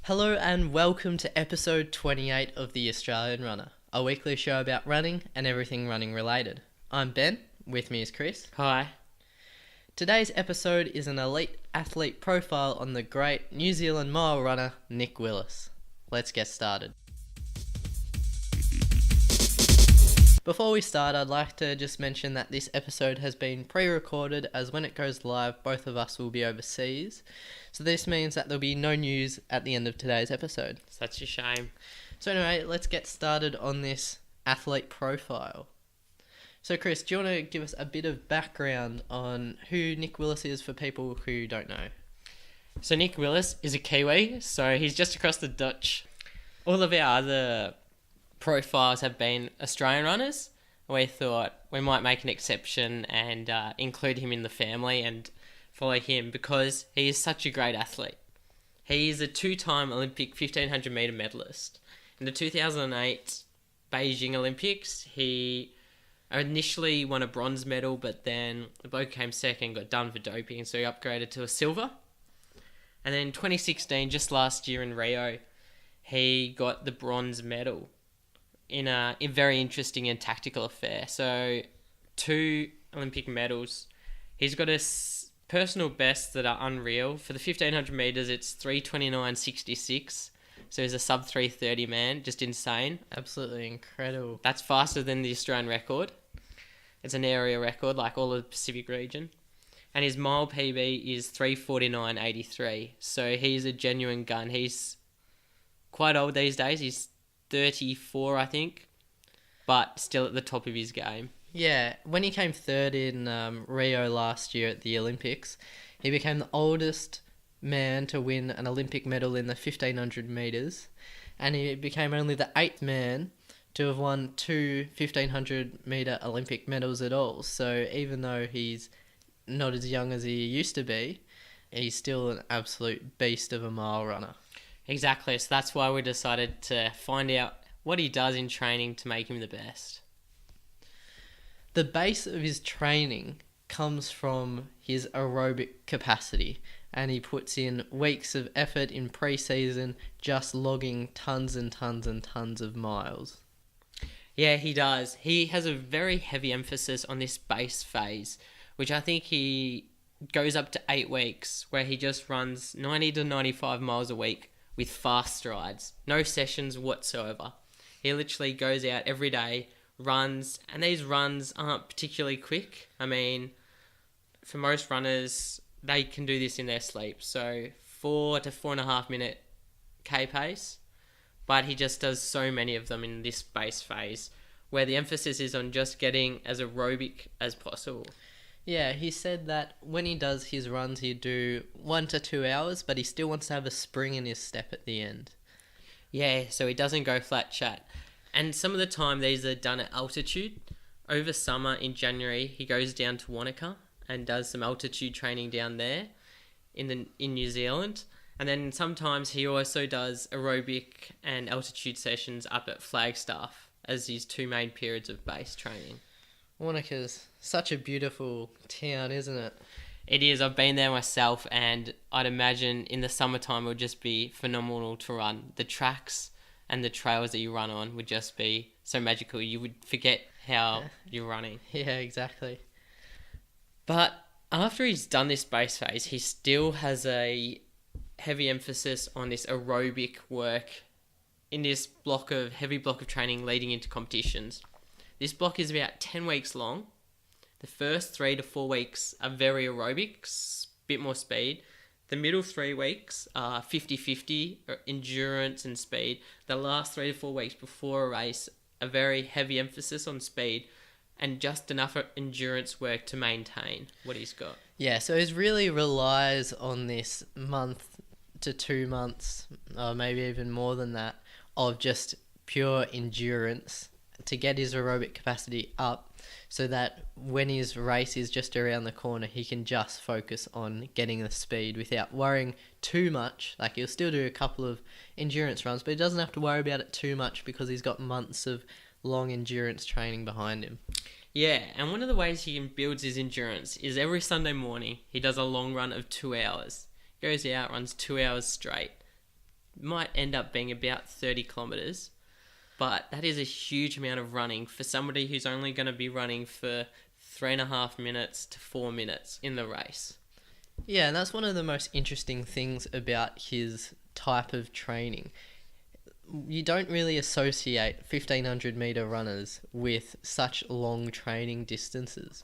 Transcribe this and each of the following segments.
Hello and welcome to episode 28 of The Australian Runner, a weekly show about running and everything running related. I'm Ben, with me is Chris. Hi. Today's episode is an elite athlete profile on the great New Zealand mile runner, Nick Willis. Let's get started. Before we start, I'd like to just mention that this episode has been pre-recorded, as when it goes live, both of us will be overseas. So this means that there'll be no news at the end of today's episode. Such a shame. So anyway, let's get started on this athlete profile. So Chris, do you want to give us a bit of background on who Nick Willis is for people who don't know? So Nick Willis is a Kiwi, so he's just across the Dutch. All of our other profiles have been Australian runners. We thought we might make an exception and include him in the family and follow him because he is such a great athlete. He is a two-time Olympic 1500 metre medalist. In the 2008 Beijing Olympics, he initially won a bronze medal, but then the bloke came second, got done for doping, so he upgraded to a silver. And then in 2016, just last year in Rio, he got the bronze medal in a very interesting and tactical affair. So 2 Olympic medals. He's got a personal bests that are unreal. For the 1500 metres, it's 3:29.66. So he's a sub 3:30 man, just insane. Absolutely incredible. That's faster than the Australian record. It's an area record, like all of the Pacific region. And his mile PB is 3:49.83. So he's a genuine gun. He's quite old these days. He's 34, I think, but still at the top of his game. Yeah, when he came third in Rio last year at the Olympics, he became the oldest man to win an Olympic medal in the 1500 metres, and he became only the 8th man to have won 2 1500 metre Olympic medals at all. So even though he's not as young as he used to be, he's still an absolute beast of a mile runner. Exactly, so that's why we decided to find out what he does in training to make him the best. The base of his training comes from his aerobic capacity, and he puts in weeks of effort in pre-season just logging tons and tons and tons of miles. Yeah, he does. He has a very heavy emphasis on this base phase, which I think he goes up to 8 weeks, where he just runs 90 to 95 miles a week with fast strides, no sessions whatsoever. He literally goes out every day, runs, and these runs aren't particularly quick. I mean, for most runners, they can do this in their sleep, so 4 to 4.5 minute K pace, but he just does so many of them in this base phase, where the emphasis is on just getting as aerobic as possible. Yeah, he said that when he does his runs, he'd do 1 to 2 hours, but he still wants to have a spring in his step at the end. Yeah, so he doesn't go flat chat. And some of the time these are done at altitude. Over summer in January, he goes down to Wanaka and does some altitude training down there in New Zealand. And then sometimes he also does aerobic and altitude sessions up at Flagstaff as his 2 main periods of base training. Wanaka's such a beautiful town, isn't it? It is. I've been there myself, and I'd imagine in the summertime it would just be phenomenal to run. The tracks and the trails that you run on would just be so magical. You would forget how you're running. Yeah, exactly. But after he's done this base phase, he still has a heavy emphasis on this aerobic work in this heavy block of training leading into competitions. This block is about 10 weeks long. The first 3 to 4 weeks are very aerobic, bit more speed. The middle 3 weeks are 50-50 endurance and speed. The last 3 to 4 weeks before a race, a very heavy emphasis on speed and just enough endurance work to maintain what he's got. Yeah, so he really relies on this month to 2 months, or maybe even more than that, of just pure endurance to get his aerobic capacity up, so that when his race is just around the corner, he can just focus on getting the speed without worrying too much. Like, he'll still do a couple of endurance runs, but he doesn't have to worry about it too much because he's got months of long endurance training behind him. Yeah, and one of the ways he builds his endurance is every Sunday morning he does a long run of 2 hours. Goes out, runs 2 hours straight. might end up being about 30 kilometers, but that is a huge amount of running for somebody who's only going to be running for 3.5 minutes to 4 minutes in the race. Yeah, and that's one of the most interesting things about his type of training. You don't really associate 1500 meter runners with such long training distances.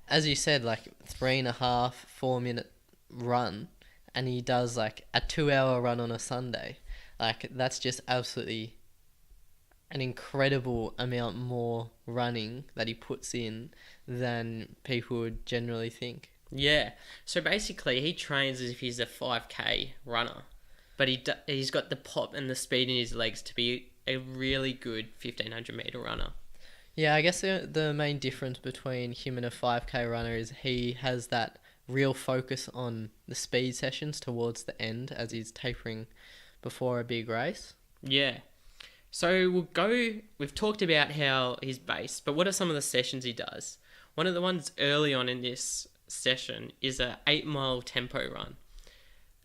As you said, like 3.5, 4 minute run, and he does like a 2 hour run on a Sunday. Like, that's just absolutely an incredible amount more running that he puts in than people would generally think. Yeah, so basically he trains as if he's a 5k runner, but he's got the pop and the speed in his legs to be a really good 1500 meter runner. Yeah, I guess the main difference between him and a 5k runner is he has that real focus on the speed sessions towards the end as he's tapering before a big race. Yeah. So we've talked about how he's based, but what are some of the sessions he does? One of the ones early on in this session is a 8-mile tempo run.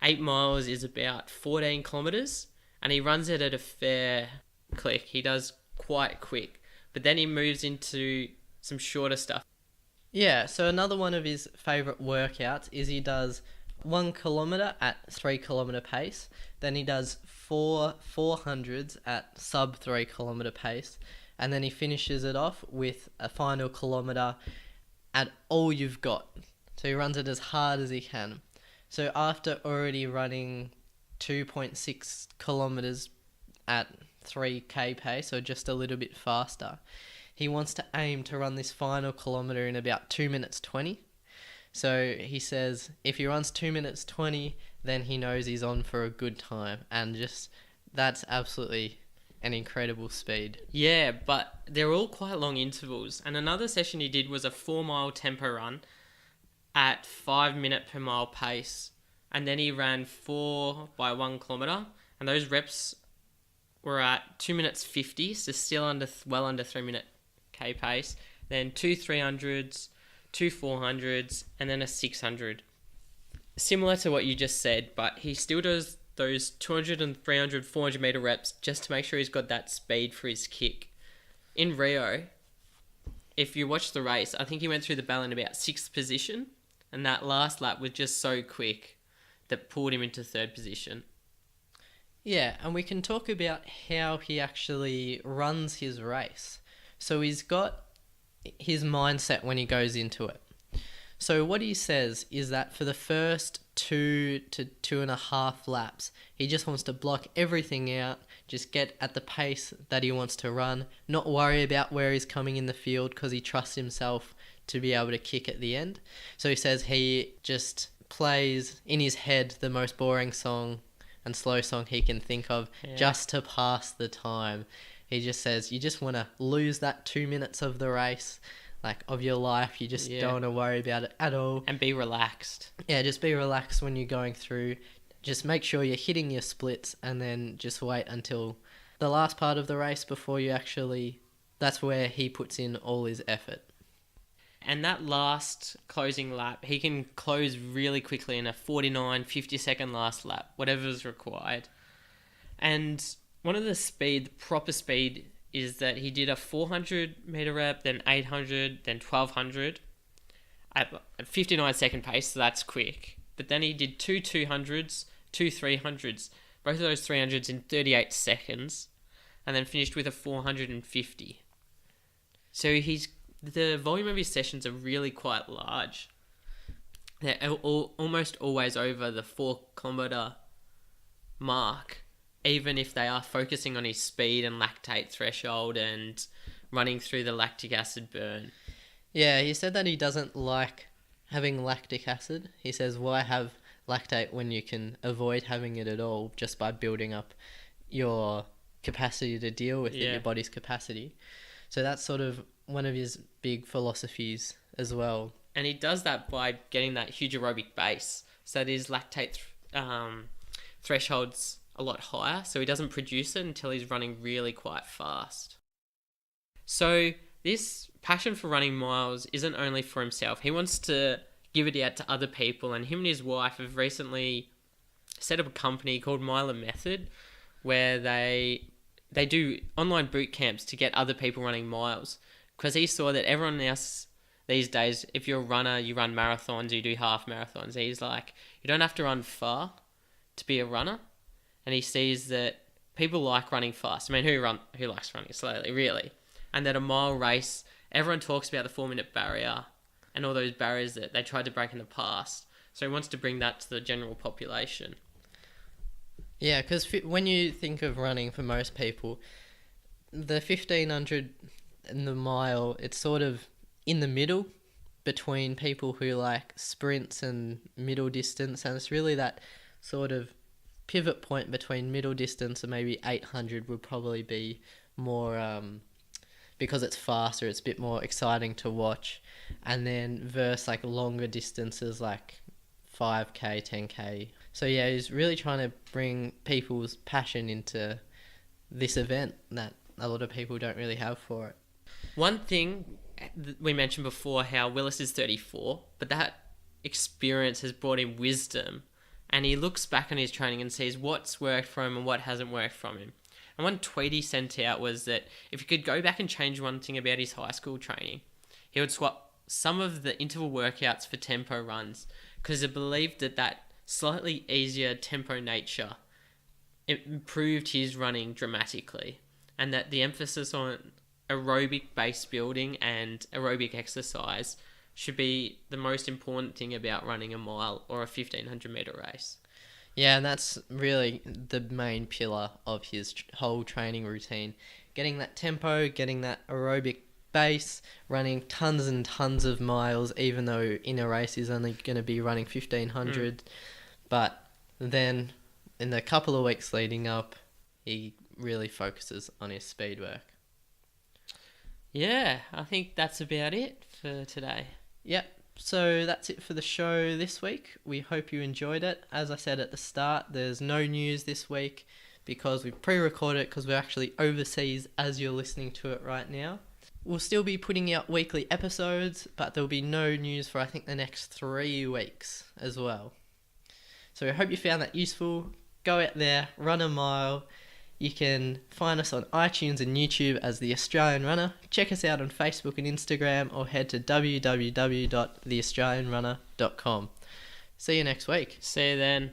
8 miles is about 14 kilometers, and he runs it at a fair click. He does quite quick, but then he moves into some shorter stuff. Yeah, so another one of his favourite workouts is he does 1 kilometre at 3 kilometre pace, then he does 400s at sub 3 kilometre pace, and then he finishes it off with a final kilometre at all you've got. So he runs it as hard as he can. So after already running 2.6 kilometres at 3k pace, or just a little bit faster, he wants to aim to run this final kilometre in about 2 minutes 20. So he says if he runs 2 minutes 20, then he knows he's on for a good time. And just, that's absolutely an incredible speed. Yeah, but they're all quite long intervals. And another session he did was a 4-mile tempo run at 5 minute per mile pace. And then he ran 4 by 1 kilometre. And those reps were at 2 minutes 50, so still well under 3 minute K pace. Then 2 300s, 2 400s, and then a 600. Similar to what you just said, but he still does those 200 and 300, 400 meter reps just to make sure he's got that speed for his kick. In Rio, if you watch the race, I think he went through the bell in about 6th position, and that last lap was just so quick that pulled him into 3rd position. Yeah, and we can talk about how he actually runs his race. So he's got his mindset when he goes into it. So what he says is that for the first 2 to 2.5 laps, he just wants to block everything out, just get at the pace that he wants to run, not worry about where he's coming in the field because he trusts himself to be able to kick at the end. So he says he just plays in his head the most boring song and slow song he can think of just to pass the time. He just says you just want to lose that 2 minutes of the race, like of your life. You just don't want to worry about it at all. And be relaxed. Yeah, just be relaxed when you're going through. Just make sure you're hitting your splits and then just wait until the last part of the race before you actually... That's where he puts in all his effort. And that last closing lap, he can close really quickly in a 49, 50-second last lap, whatever's required. And one of the proper speed, is that he did a 400 meter rep, then 800, then 1200 at 59-second pace, so that's quick. But then he did 2 200s, 2 300s, both of those 300s in 38 seconds, and then finished with a 450. So the volume of his sessions are really quite large. They're almost always over the 4 kilometer mark, even if they are focusing on his speed and lactate threshold and running through the lactic acid burn. Yeah, he said that he doesn't like having lactic acid. He says, why have lactate when you can avoid having it at all just by building up your capacity to deal with it, your body's capacity. So that's sort of one of his big philosophies as well. And he does that by getting that huge aerobic base, so that his lactate threshold's a lot higher, so he doesn't produce it until he's running really quite fast. So this passion for running miles isn't only for himself. He wants to give it out to other people, and him and his wife have recently set up a company called Miler Method, where they do online boot camps to get other people running miles. Because he saw that everyone else these days, if you're a runner, you run marathons, you do half marathons. He's like, you don't have to run far to be a runner. And he sees that people like running fast. I mean, who likes running slowly, really? And that a mile race, everyone talks about the 4-minute barrier and all those barriers that they tried to break in the past. So he wants to bring that to the general population. Yeah, because when you think of running for most people, the 1500 and the mile, it's sort of in the middle between people who like sprints and middle distance, and it's really that sort of pivot point between middle distance and maybe 800 would probably be more because it's faster, it's a bit more exciting to watch, and then versus like longer distances like 5k, 10k. So yeah, he's really trying to bring people's passion into this event that a lot of people don't really have for it. One thing we mentioned before, how Willis is 34, but that experience has brought him wisdom, and he looks back on his training and sees what's worked for him and what hasn't worked from him. And one tweet he sent out was that if he could go back and change one thing about his high school training, he would swap some of the interval workouts for tempo runs, because he believed that slightly easier tempo nature improved his running dramatically, and that the emphasis on aerobic base building and aerobic exercise should be the most important thing about running a mile or a 1500 meter race. Yeah, and that's really the main pillar of his whole training routine. Getting that tempo, getting that aerobic base, running tons and tons of miles, even though in a race he's only going to be running 1500. But then in the couple of weeks leading up, he really focuses on his speed work. Yeah, I think that's about it for today. Yep, so that's it for the show this week. We hope you enjoyed it. As I said at the start, there's no news this week because we pre-recorded it because we're actually overseas as you're listening to it right now. We'll still be putting out weekly episodes, but there'll be no news for I think the next 3 weeks as well. So I hope you found that useful. Go out there, run a mile. You can find us on iTunes and YouTube as The Australian Runner. Check us out on Facebook and Instagram, or head to www.theaustralianrunner.com. See you next week. See you then.